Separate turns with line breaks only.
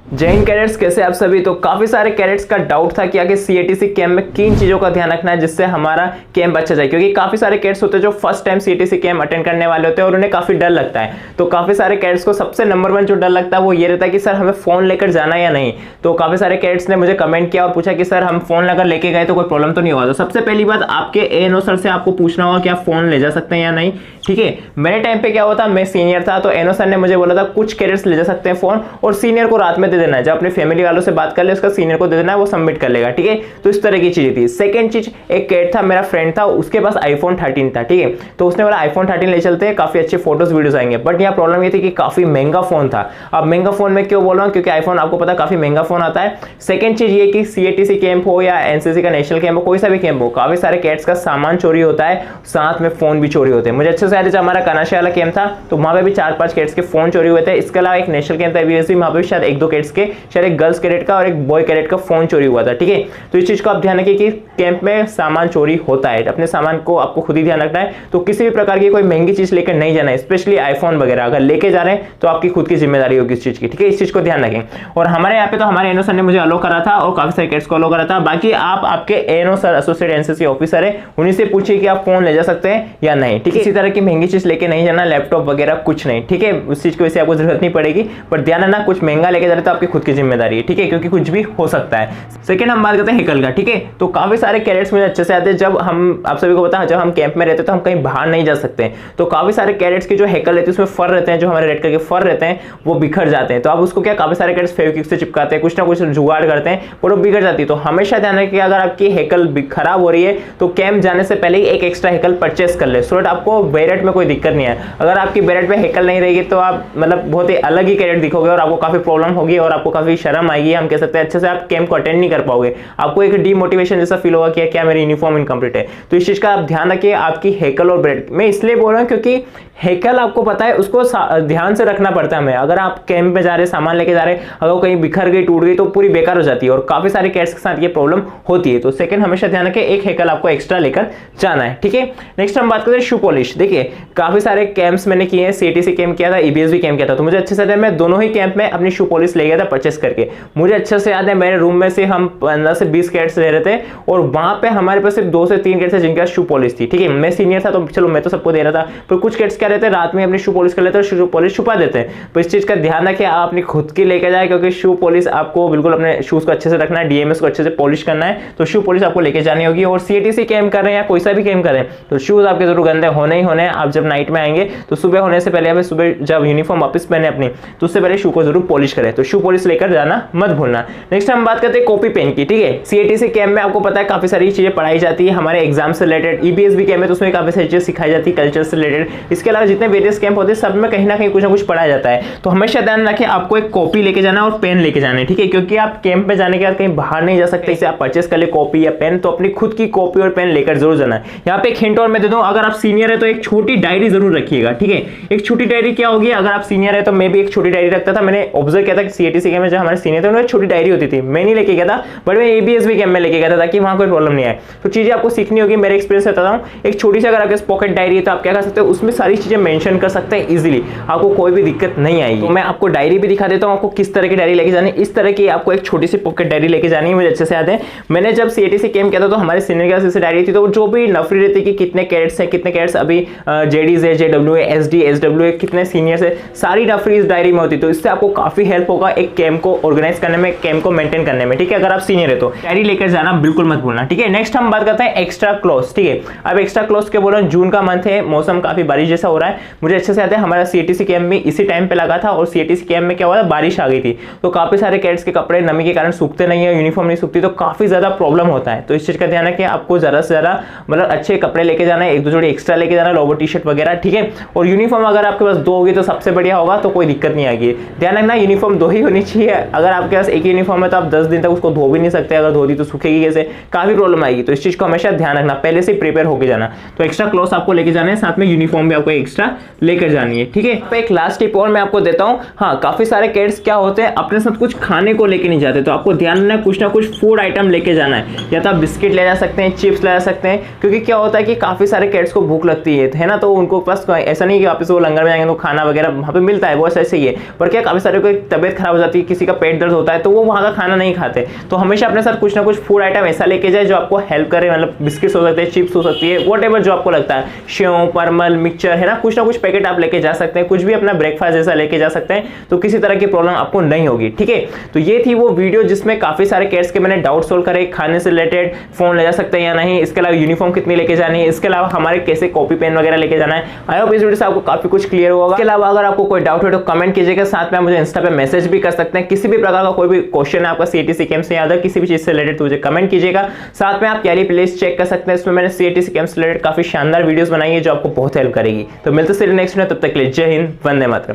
जय हिंद कैडेट्स, कैसे आप सभी। तो काफी सारे कैडेट्स का डाउट था कि आगे सीएटीसी कैंप में किन चीजों का ध्यान रखना है जिससे हमारा कैंप अच्छा जाए, क्योंकि काफी सारे कैडेट्स होते हैं जो फर्स्ट टाइम सीएटीसी कैंप अटेंड करने वाले होते हैं और उन्हें काफी डर लगता है। तो काफी सारे कैडेट्स को सबसे नंबर 1 जो डर लगता है वो ये रहता है कि सर हमें फोन लेकर जाना या नहीं। तो काफी सारे कैडेट्स ने मुझे कमेंट किया और पूछा कि सर हम फोन अगर लेके गए तो कोई प्रॉब्लम तो नहीं होगा। तो सबसे पहली बात, आपके एएनओ सर से आपको पूछना होगा कि आप फोन ले जा सकते हैं या नहीं। ठीक है, मेरे टाइम पे क्या हुआ था, मैं सीनियर था तो एएनओ सर ने मुझे बोला था कुछ कैडेट्स ले जा सकते हैं फोन और सीनियर को रात में दे देना है, जब अपने फैमिली वालों से बात कर ले उसका सीनियर को दे देना है, वो सबमिट कर लेगा। ठीक है, तो इस तरह की चीजें थी। सेकंड चीज, एक कैड था मेरा फ्रेंड था, उसके पास आईफोन 13 था। ठीक है, तो उसने बोला आईफोन 13 ले चलते हैं, काफी अच्छे फोटोज वीडियोस आएंगे। बट यहाँ प्रॉब्लम ये थी कि काफी महंगा फोन था। अब महंगा फोन में क्यों बोल रहा हूँ, क्योंकि आईफोन आपको पता काफी महंगा फोन आता है। सेकंड चीज ये कि सीएटीसी कैंप हो या एनसीसी का नेशनल कैंप हो, कोई सा भी कैंप हो, काफी सारे कैड्स का सामान चोरी होता है, साथ में फोन भी चोरी होते हैं। मुझे अच्छे से याद है, हमारा कनाशा वाला कैंप था तो वहां पे भी 4-5 कैड्स के फोन चोरी हुए थे। इसके अलावा एक नेशनल कैंप था बीएसबी, वहां पे शायद 1-2 कैड्स के, शायद एक गर्ल्स कैडेट का और एक बॉय कैडेट का फोन चोरी हुआ था। ठीक है, तो इस चीज को आप ध्यान रखिए कि कैंप में सामान चोरी होता है, अपने सामान को आपको खुद ही ध्यान रखना है। तो किसी भी प्रकार की कोई महंगी चीज लेकर नहीं जाना है, स्पेशली आईफोन वगैरह अगर लेके जा रहे हैं तो आपकी खुद की जिम्मेदारी होगी इस चीज की। ठीक है, इस चीज को ध्यान रखें। और हमारे यहाँ पे तो हमारे एएनओ सर ने मुझे अलो करा था और काफी सारे कैडेट्स को अलो करा था। बाकी आप आपके ANO sir associate NCC officer है, उन्हीं से पूछिए कि आप फोन ले जा सकते हैं या नहीं। ठीक है, इसी तरह की महंगी चीज लेके नहीं जाना, लैपटॉप वगैरह कुछ नहीं। ठीक है, उस चीज की वैसे आपको जरूरत नहीं पड़ेगी, पर ध्यान रखना कुछ महंगा लेके जा रहे तो आपकी खुद की जिम्मेदारी है। ठीक है, क्योंकि कुछ भी हो सकता है। सेकंड हम बात करते हैं हैकल का। ठीक है, तो काफी सारे कैडेट्स मुझे अच्छे से आते हैं, जब हम आप सभी को पता है जब हम कैंप में रहते हैं तो हम कहीं बाहर नहीं जा सकते, तो काफी सारे कैडेट्स के जो हैकल रहते हैं उसमें फर रहते हैं, जो हमारे रेड कलर के फर रहते हैं वो बिखर जाते हैं। तो आप उसको क्या, काफी सारे कैडेट्स फेविक्विक से चिपकाते हैं, कुछ ना कुछ जुगाड़ करते हैं और वो बिगड़ जाती है। तो हमेशा ध्यान रखिए अगर आपकी हैकल खराब हो रही है तो कैंप जाने से पहले ही एक एक्स्ट्रा हैकल परचेस कर ले, सो दैट आपको बैरेट में कोई दिक्कत नहीं है। अगर आपकी बैरेट में हैकल नहीं रहेगी तो आप मतलब बहुत ही अलग ही कैडेट दिखोगे और आपको काफी प्रॉब्लम होगी और आपको काफी शर्म आएगी, हम कह सकते हैं। अच्छे से आप कैंप को अटेंड नहीं कर पाओगे, आपको एक डीमोटिवेशन जैसा फील होगा कि क्या मेरी यूनिफॉर्म इनकम्प्लीट है। तो इस चीज का आप ध्यान रखिए, आपकी हैकल और बैरेट। मैं इसलिए बोल रहा हूँ क्योंकि हैकल आपको पता है उसको ध्यान से रखना पड़ता है हमें। अगर आप कैंप में जा रहे, सामान लेके जा रहे, अगर कहीं बिखर गई, टूट गई तो पूरी बेकार हो जाती है और काफी सारे कैड्स के साथ ये प्रॉब्लम होती है। तो सेकंड हमेशा ध्यान रखें, एक हैकल आपको एक्स्ट्रा लेकर जाना है। ठीक है, नेक्स्ट हम बात करते हैं शू पॉलिश। देखिए काफी सारे कैंप्स मैंने किए हैं, सीएटीसी कैंप किया था, ईबीएसबी कैंप किया था, तो मुझे अच्छे से याद है मैं दोनों ही कैंप में अपनी शू पॉलिश ले गया था परचेस करके। मुझे अच्छे से याद है मेरे रूम में से हम 15 से 20 कैड्स रह रहे थे और वहां पे हमारे पास सिर्फ 2 से 3 कैड्स थे जिनके पास शू पॉलिश थी। ठीक है, मैं सीनियर था तो चलो मैं तो सबको दे रहा था, पर कुछ कैड्स क्या रहते हैं रात में अपनी शू पॉलिश कर लेते हैं और शू पॉलिश छुपा देते हैं। तो इस चीज का ध्यान रखिए, आप अपनी खुद की लेके जाए, क्योंकि शू पॉलिश आपको बिल्कुल अपने शूज को अच्छे से रखना है, डीएमएस को अच्छे से पॉलिश करना है, तो शू पॉलिश आपको लेके जानी होगी। और सीएटीसी कैंप कर रहे हैं या कोई सा भी कैंप कर रहे हैं तो शूज आपके जरूर गंदे होने ही होने हैं। आप जब नाइट में आएंगे तो सुबह होने से पहले, सुबह जब यूनिफॉर्म वापस पहने अपनी, तो उससे पहले शू को जरूर पॉलिश करें। तो शू पॉलिश लेकर जाना मत भूलना। नेक्स्ट हम बात करते हैं कॉपी पेन की। ठीक है, सीएटीसी कैंप में आपको पता है काफी सारी चीजें पढ़ाई जाती है हमारे एग्जाम से रिलेटेड। ईबीएसबी कैंप में तो उसमें काफी सारी चीजें सिखाई जाती है कल्चर से रिलेटेड। इसके अलावा जितने वेरियस कैंप होते हैं सब में कहीं ना कहीं कुछ ना कुछ पढ़ाया जाता है। तो हमेशा ध्यान रखें आपको एक कॉपी लेके जाना और पेन लेके जाना है। ठीक है, क्योंकि आप कैंप में जाने के बाद कहीं बाहर नहीं जा सकते, इसे आप परचेस कर ले कॉपी या पेन, तो अपनी खुद की कॉपी और पेन लेकर जरूर जाना है। यहाँ पे एक हिंट और मैं दे दूं, अगर आप सीनियर है तो एक छोटी डायरी जरूर रखिएगा। ठीक है, एक छोटी डायरी क्या होगी, अगर आप सीनियर है तो मैं भी एक छोटी डायरी रखता था। मैंने ऑब्जर्व किया था कि सीएटीसी कैंप में जो हमारे सीनियर थे उन्हें छोटी डायरी होती थी, मैं नहीं लेके गया था, बट मैं ईबीएसबी कैंप में लेके गया था ताकि वहां कोई प्रॉब्लम नहीं आए। तो चीजें आपको सीखनी होगी, मेरे एक्सपीरियंस से बताता हूं। एक छोटी सी अगर आपके पॉकेट डायरी है तो आप क्या कर सकते हो, उसमें सारी चीजें मेंशन कर सकते हैं इजीली, आपको कोई भी दिक्कत नहीं आएगी। तो मैं आपको डायरी भी दिखा देता हूं, आपको किस तरह की डायरी लेके जानी है। इस तरह की आपको एक छोटी सी पॉकेट डायरी लेके जानी है। मुझे अच्छे से याद है, मैंने जब सीएटीसी कैंप किया था तो हमारे सीनियर क्लास से डायरी थी, तो जो भी नफरी रहती कि कितने कैडेट्स हैं, कितने कैडेट्स अभी जेडीज है, जेडब्ल्यू है, एसडी एसडब्ल्यू है, कितने सीनियर्स है, सारी नफरी इस डायरी में होती। तो इससे आपको काफी हेल्प होगा एक कैंप को ऑर्गेनाइज करने में, कैंप को मेंटेन करने में। ठीक है, अगर आप सीनियर है तो डायरी लेकर जाना बिल्कुल मत भूलना। ठीक है, नेक्स्ट हम बात करते हैं एक्स्ट्रा क्लॉथ्स। ठीक है, अब एक्स्ट्रा क्लॉथ्स के बोल रहा हूं, जून का मंथ है, मौसम काफी बारिश जैसा हो रहा है। मुझे अच्छे से याद है हमारा सीएटीसी कैंप में इसी टाइम पे लगा था और सीएटीसी कैंप में क्या हुआ था, बारिश आ गई थी, तो काफी सारे कैडेट्स के कपड़े नमी के कारण सूखते नहीं है, यूनिफॉर्म नहीं सूखती, तो काफी ज्यादा प्रॉब्लम होता है। तो इस चीज का ध्यान रखिए, आपको ज्यादा से ज्यादा मतलब अच्छे कपड़े लेके जाना है, 1-2 जोड़ी एक्स्ट्रा लेके जाना, लोवर टी शर्ट वगैरह। ठीक है, और यूनिफॉर्म अगर आपके पास 2 होगी तो सबसे बढ़िया होगा, तो कोई दिक्कत नहीं आएगी। ध्यान रखना यूनिफॉर्म 2 ही होनी चाहिए। अगर आपके पास एक यूनिफॉर्म है तो आप 10 दिन तक उसको धो भी नहीं सकते, अगर धो दी तो सूखेगी कैसे, काफी प्रॉब्लम आएगी। तो इस चीज को हमेशा ध्यान रखना, पहले से प्रिपेयर होकर जाना। तो एक्स्ट्रा क्लॉथ्स आपको लेके जाना है, साथ में यूनिफॉर्म भी आपको एक्स्ट्रा लेकर जानी है। ठीक है, एक लास्ट टिप और मैं आपको देता हूं। हाँ, काफी सारे कैडेट्स क्या होते हैं अपने साथ कुछ खाने को लेके नहीं जाते, तो आपको ध्यान रखना कुछ ना कुछ फूड आइटम लेके जाना है। या तो आप बिस्किट ले जा सकते हैं, चिप्स ले जा सकते हैं, क्योंकि क्या होता है कि काफी सारे कैडेट्स को भूख लगती है ना, तो उनको पास ऐसा नहीं कि वापस वो लंगर में जाएंगे तो खाना वगैरह वहां पे मिलता है, वो ऐसे ही है। पर क्या काफी सारे को तबियत खराब हो जाती है, किसी का पेट दर्द होता है, तो वो वहाँ का खाना नहीं खाते। तो हमेशा अपने साथ कुछ ना कुछ फूड आइटम ऐसा लेके जाए जो आपको हेल्प करे, मतलब बिस्किट्स हो सकते हैं, चिप्स हो सकती है, वॉट जो आपको लगता है, शेव, परमल, मिक्सचर है ना, कुछ ना कुछ पैकेट आप लेके जा सकते हैं, कुछ भी अपना ब्रेकफास्ट जैसा लेके जा सकते हैं, तो किसी तरह की प्रॉब्लम आपको नहीं होगी। ठीक है, तो ये थी वो वीडियो जिसमें काफी सारे कैट्स के मैंने डाउट सोल्व करे, खाने से रिलेटेड, फोन ले जा सकते हैं या नहीं, इसके अलावा यूनिफॉर्म कितनी लेके जानी है, इसके अलावा हमारे कैसे कॉपी पेन वगैरह लेके जाना है। आई होप इस वीडियो से आपको काफी कुछ क्लियर होगा। इसके अलावा अगर आपको कोई डाउट हो तो कमेंट कीजिएगा, साथ में मुझे इंस्टा पे मैसेज भी कर सकते हैं। किसी भी प्रकार का कोई भी क्वेश्चन है आपका सीईटीसी कैंप से या अदर किसी भी चीज से रिलेटेड तो मुझे कमेंट कीजिएगा। साथ में आप कैली प्लेलिस्ट चेक कर सकते हैं, इसमें मैंने सीईटीसी कैंप से रिलेटेड काफी शानदार वीडियोस बनाई है जो आपको बहुत हेल्प करेगी। तो मिलते हैं नेक्स्ट में, तब तक के लिए जय हिंद, वंदे मातरम।